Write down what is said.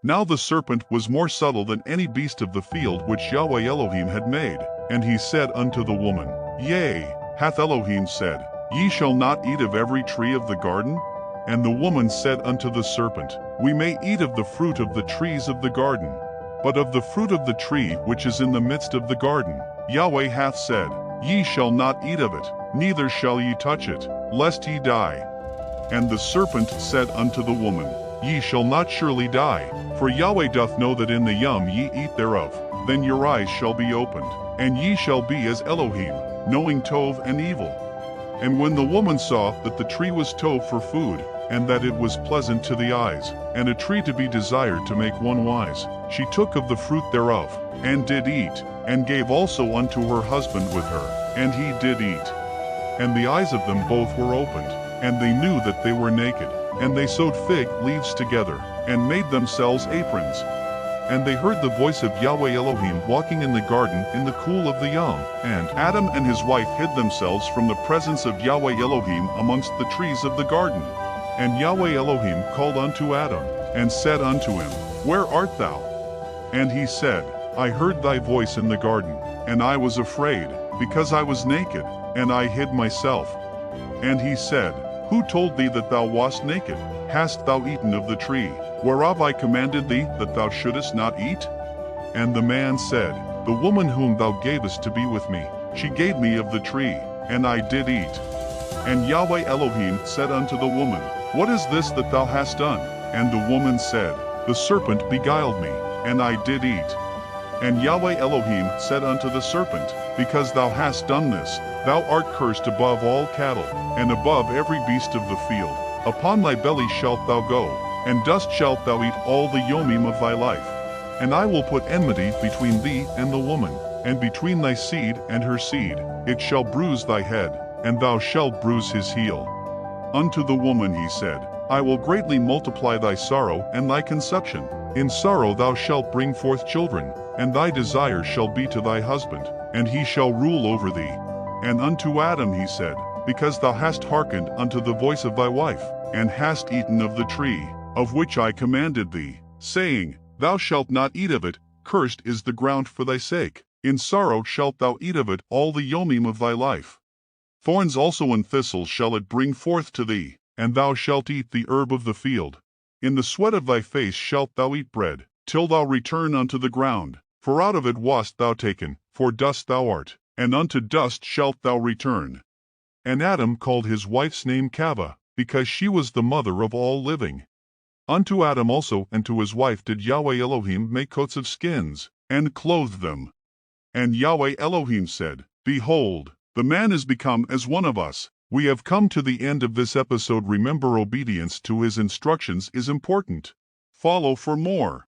Now the serpent was more subtle than any beast of the field which Yahweh Elohim had made. And he said unto the woman, Yea, hath Elohim said, Ye shall not eat of every tree of the garden? And the woman said unto the serpent, We may eat of the fruit of the trees of the garden. But of the fruit of the tree which is in the midst of the garden, Yahweh hath said, Ye shall not eat of it, neither shall ye touch it, lest ye die. And the serpent said unto the woman, Ye shall not surely die, for Yahweh doth know that in the yom ye eat thereof, then your eyes shall be opened, and ye shall be as Elohim, knowing Tov and evil. And when the woman saw that the tree was Tov for food, and that it was pleasant to the eyes, and a tree to be desired to make one wise, she took of the fruit thereof, and did eat, and gave also unto her husband with her, and he did eat. And the eyes of them both were opened, and they knew that they were naked, and they sewed fig leaves together, and made themselves aprons. And they heard the voice of Yahweh Elohim walking in the garden in the cool of the yom. And Adam and his wife hid themselves from the presence of Yahweh Elohim amongst the trees of the garden. And Yahweh Elohim called unto Adam, and said unto him, Where art thou? And he said, I heard thy voice in the garden, and I was afraid, because I was naked, and I hid myself. And he said, Who told thee that thou wast naked? Hast thou eaten of the tree, whereof I commanded thee that thou shouldest not eat? And the man said, The woman whom thou gavest to be with me, she gave me of the tree, and I did eat. And Yahweh Elohim said unto the woman, What is this that thou hast done? And the woman said, The serpent beguiled me, and I did eat. And Yahweh Elohim said unto the serpent, Because thou hast done this, thou art cursed above all cattle, and above every beast of the field. Upon thy belly shalt thou go, and dust shalt thou eat all the yomim of thy life. And I will put enmity between thee and the woman, and between thy seed and her seed. It shall bruise thy head, and thou shalt bruise his heel. Unto the woman he said, I will greatly multiply thy sorrow and thy conception. In sorrow thou shalt bring forth children, and thy desire shall be to thy husband, and he shall rule over thee. And unto Adam he said, Because thou hast hearkened unto the voice of thy wife, and hast eaten of the tree, of which I commanded thee, saying, Thou shalt not eat of it, cursed is the ground for thy sake. In sorrow shalt thou eat of it all the yomim of thy life. Thorns also and thistles shall it bring forth to thee, and thou shalt eat the herb of the field. In the sweat of thy face shalt thou eat bread, till thou return unto the ground. For out of it wast thou taken, for dust thou art, and unto dust shalt thou return. And Adam called his wife's name Chava, because she was the mother of all living. Unto Adam also and to his wife did Yahweh Elohim make coats of skins, and clothed them. And Yahweh Elohim said, Behold, the man is become as one of us. We have come to the end of this episode. Remember, obedience to his instructions is important. Follow for more.